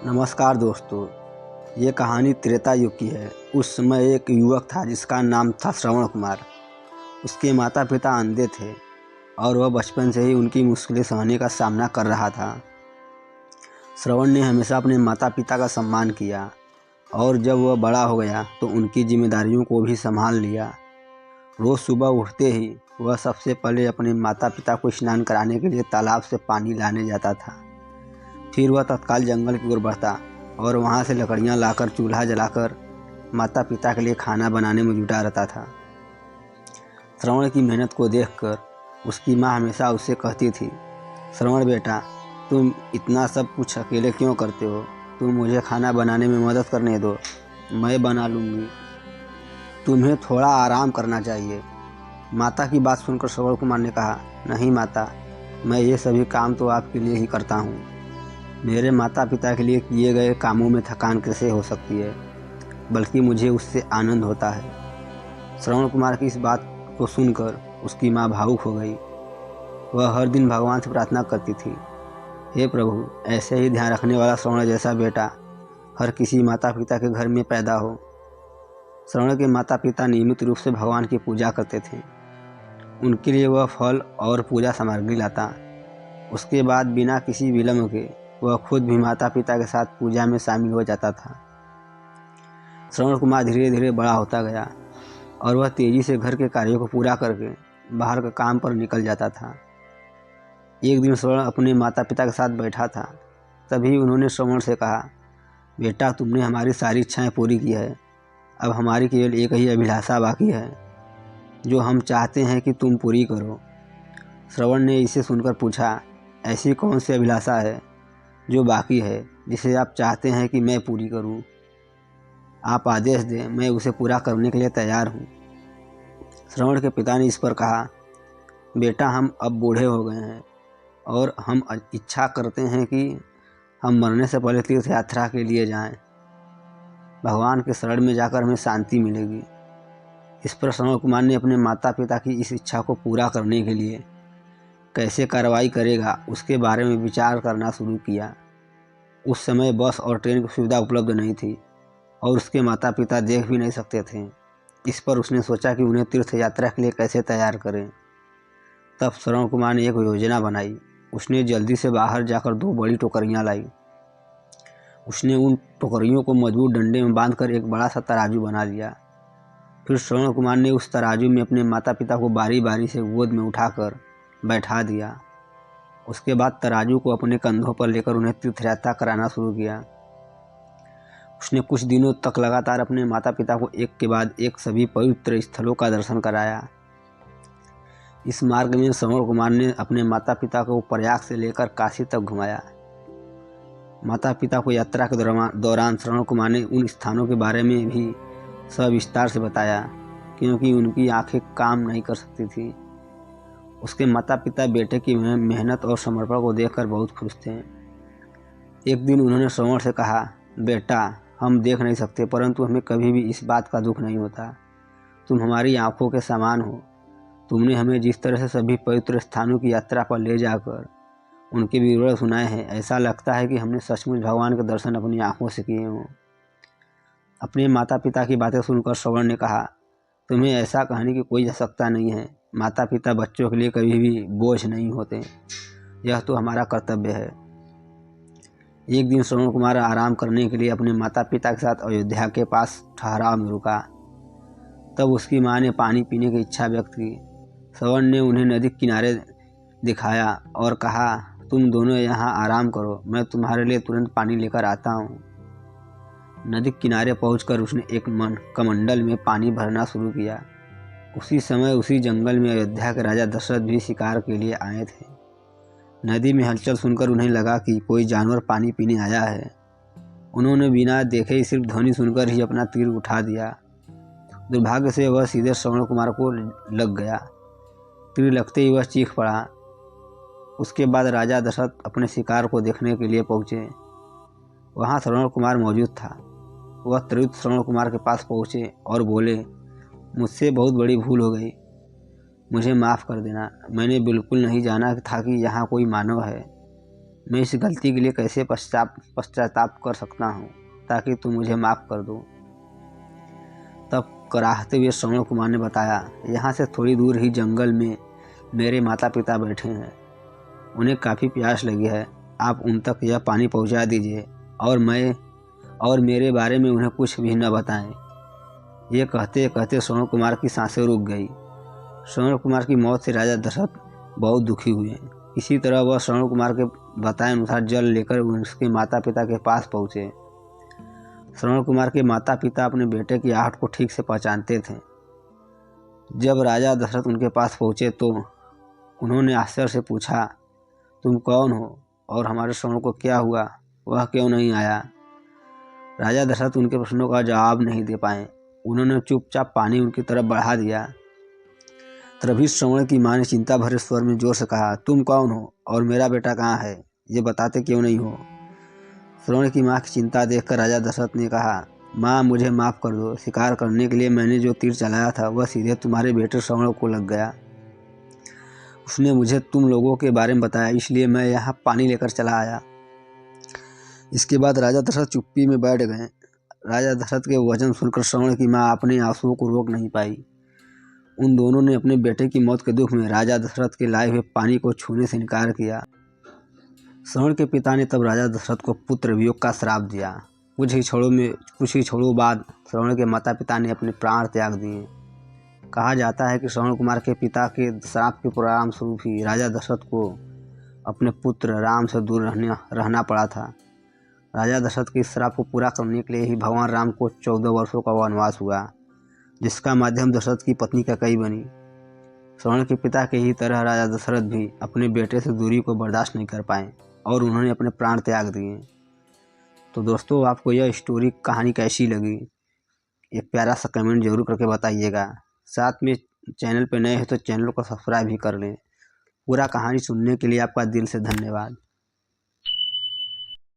नमस्कार दोस्तों। ये कहानी त्रेता युग की है। उस समय एक युवक था जिसका नाम था श्रवण कुमार। उसके माता पिता अंधे थे और वह बचपन से ही उनकी मुश्किलें सहने का सामना कर रहा था। श्रवण ने हमेशा अपने माता पिता का सम्मान किया और जब वह बड़ा हो गया तो उनकी जिम्मेदारियों को भी संभाल लिया। रोज़ सुबह उठते ही वह सबसे पहले अपने माता पिता को स्नान कराने के लिए तालाब से पानी लाने जाता था। फिर वह तत्काल जंगल की ओर बढ़ता और वहाँ से लकड़ियाँ लाकर चूल्हा जलाकर माता पिता के लिए खाना बनाने में जुटा रहता था। श्रवण की मेहनत को देखकर उसकी माँ हमेशा उससे कहती थी, श्रवण बेटा, तुम इतना सब कुछ अकेले क्यों करते हो? तुम मुझे खाना बनाने में मदद करने दो, मैं बना लूँगी। तुम्हें थोड़ा आराम करना चाहिए। माता की बात सुनकर श्रवण कुमार ने कहा, नहीं माता, मैं ये सभी काम तो आपके लिए ही करता हूँ। मेरे माता पिता के लिए किए गए कामों में थकान कैसे हो सकती है, बल्कि मुझे उससे आनंद होता है। श्रवण कुमार की इस बात को सुनकर उसकी माँ भावुक हो गई। वह हर दिन भगवान से प्रार्थना करती थी, हे प्रभु, ऐसे ही ध्यान रखने वाला श्रवण जैसा बेटा हर किसी माता पिता के घर में पैदा हो। श्रवण के माता पिता नियमित रूप से भगवान की पूजा करते थे। उनके लिए वह फल और पूजा सामग्री लाता। उसके बाद बिना किसी विलम्ब के वह खुद भी माता पिता के साथ पूजा में शामिल हो जाता था। श्रवण कुमार धीरे धीरे बड़ा होता गया और वह तेजी से घर के कार्यों को पूरा करके बाहर के काम पर निकल जाता था। एक दिन श्रवण अपने माता पिता के साथ बैठा था। तभी उन्होंने श्रवण से कहा, बेटा, तुमने हमारी सारी इच्छाएं पूरी की है। अब हमारी केवल एक ही अभिलाषा बाकी है जो हम चाहते हैं कि तुम पूरी करो। श्रवण ने इसे सुनकर पूछा, ऐसी कौन सी अभिलाषा है जो बाकी है जिसे आप चाहते हैं कि मैं पूरी करूं? आप आदेश दें, मैं उसे पूरा करने के लिए तैयार हूं। श्रवण के पिता ने इस पर कहा, बेटा, हम अब बूढ़े हो गए हैं और हम इच्छा करते हैं कि हम मरने से पहले तीर्थ यात्रा के लिए जाएं। भगवान के शरण में जाकर हमें शांति मिलेगी। इस पर श्रवण कुमार ने अपने माता पिता की इस इच्छा को पूरा करने के लिए कैसे कार्रवाई करेगा उसके बारे में विचार करना शुरू किया। उस समय बस और ट्रेन की सुविधा उपलब्ध नहीं थी और उसके माता पिता देख भी नहीं सकते थे। इस पर उसने सोचा कि उन्हें तीर्थ यात्रा के लिए कैसे तैयार करें। तब श्रवण कुमार ने एक योजना बनाई। उसने जल्दी से बाहर जाकर 2 बड़ी टोकरियां लाई। उसने उन टोकरियों को मजबूत डंडे में बांधकर एक बड़ा सा तराजू बना लिया। फिर श्रवण कुमार ने उस तराजू में अपने माता पिता को बारी बारी से गोद में उठाकर बैठा दिया। उसके बाद तराजू को अपने कंधों पर लेकर उन्हें तीर्थ यात्रा कराना शुरू किया। उसने कुछ दिनों तक लगातार अपने माता पिता को एक के बाद एक सभी पवित्र स्थलों का दर्शन कराया। इस मार्ग में श्रवण कुमार ने अपने माता पिता को प्रयाग से लेकर काशी तक घुमाया। माता पिता को यात्रा के दौरान श्रवण कुमार ने उन स्थानों के बारे में भी सविस्तार से बताया, क्योंकि उनकी आंखें काम नहीं कर सकती थी। उसके माता पिता बेटे की मेहनत और समर्पण को देखकर बहुत खुश थे। एक दिन उन्होंने श्रवण से कहा, बेटा, हम देख नहीं सकते, परंतु हमें कभी भी इस बात का दुख नहीं होता। तुम हमारी आंखों के समान हो। तुमने हमें जिस तरह से सभी पवित्र स्थानों की यात्रा पर ले जाकर उनके विवरण सुनाए हैं, ऐसा लगता है कि हमने सचमुच भगवान के दर्शन अपनी आंखों से किए हों। अपने माता पिता की बातें सुनकर श्रवण ने कहा, तुम्हें ऐसा कहने की कोई आवश्यकता नहीं है। माता पिता बच्चों के लिए कभी भी बोझ नहीं होते। यह तो हमारा कर्तव्य है। एक दिन श्रवण कुमार आराम करने के लिए अपने माता पिता के साथ अयोध्या के पास ठहराव में रुका। तब उसकी माँ ने पानी पीने की इच्छा व्यक्त की। श्रवण ने उन्हें नदी किनारे दिखाया और कहा, तुम दोनों यहाँ आराम करो, मैं तुम्हारे लिए तुरंत पानी लेकर आता हूँ। नदी किनारे पहुंचकर उसने एक कमंडल में पानी भरना शुरू किया। उसी समय उसी जंगल में अयोध्या के राजा दशरथ भी शिकार के लिए आए थे। नदी में हलचल सुनकर उन्हें लगा कि कोई जानवर पानी पीने आया है। उन्होंने बिना देखे ही सिर्फ ध्वनि सुनकर ही अपना तीर उठा दिया। दुर्भाग्य से वह सीधे श्रवण कुमार को लग गया। तीर लगते ही वह चीख पड़ा। उसके बाद राजा दशरथ अपने शिकार को देखने के लिए पहुँचे। वहाँ श्रवण कुमार मौजूद था। वह त्वरित श्रवण कुमार के पास पहुँचे और बोले, मुझसे बहुत बड़ी भूल हो गई, मुझे माफ़ कर देना। मैंने बिल्कुल नहीं जाना था कि यहाँ कोई मानव है। मैं इस गलती के लिए कैसे पश्चाताप कर सकता हूँ, ताकि तुम मुझे माफ़ कर दो। तब कराहते हुए श्रवण कुमार ने बताया, यहाँ से थोड़ी दूर ही जंगल में मेरे माता पिता बैठे हैं। उन्हें काफ़ी प्यास लगी है। आप उन तक यह पानी पहुँचा दीजिए और मेरे बारे में उन्हें कुछ भी न बताएं। ये कहते कहते श्रवण कुमार की सांसें रुक गई। श्रवण कुमार की मौत से राजा दशरथ बहुत दुखी हुए। इसी तरह वह श्रवण कुमार के बताए अनुसार जल लेकर उसके माता पिता के पास पहुँचे। श्रवण कुमार के माता पिता अपने बेटे की आहट को ठीक से पहचानते थे। जब राजा दशरथ उनके पास पहुँचे तो उन्होंने आश्चर्य से पूछा, तुम कौन हो और हमारे श्रवण को क्या हुआ, वह क्यों नहीं आया? राजा दशरथ उनके प्रश्नों का जवाब नहीं दे पाए। उन्होंने चुपचाप पानी उनकी तरफ बढ़ा दिया। तभी श्रवण की माँ ने चिंता भरे स्वर में जोर से कहा, तुम कौन हो और मेरा बेटा कहाँ है? ये बताते क्यों नहीं हो? श्रवण की माँ की चिंता देखकर राजा दशरथ ने कहा, माँ मुझे माफ़ कर दो। शिकार करने के लिए मैंने जो तीर चलाया था वह सीधे तुम्हारे बेटे श्रवण को लग गया। उसने मुझे तुम लोगों के बारे में बताया, इसलिए मैं यहाँ पानी लेकर चला आया। इसके बाद राजा दशरथ चुप्पी में बैठ गए। राजा दशरथ के वचन सुनकर श्रवण की माँ अपने आंसुओं को रोक नहीं पाई। उन दोनों ने अपने बेटे की मौत के दुख में राजा दशरथ के लाए हुए पानी को छूने से इनकार किया। श्रवण के पिता ने तब राजा दशरथ को पुत्र वियोग का श्राप दिया। कुछ ही क्षणों बाद श्रवण के माता पिता ने अपने प्राण त्याग दिए। कहा जाता है कि श्रवण कुमार के पिता के श्राप के परिणाम स्वरूप ही राजा दशरथ को अपने पुत्र राम से दूर रहना पड़ा था। राजा दशरथ के इस श्राप को पूरा करने के लिए ही भगवान राम को 14 वर्षों का वनवास हुआ, जिसका माध्यम दशरथ की पत्नी कैकेयी बनी। श्रवण के पिता के ही तरह राजा दशरथ भी अपने बेटे से दूरी को बर्दाश्त नहीं कर पाए और उन्होंने अपने प्राण त्याग दिए। तो दोस्तों, आपको यह कहानी कैसी लगी? एक प्यारा सा कमेंट जरूर करके बताइएगा। साथ में चैनल पर नए हैं तो चैनल को सब्सक्राइब भी कर लें। पूरा कहानी सुनने के लिए आपका दिल से धन्यवाद।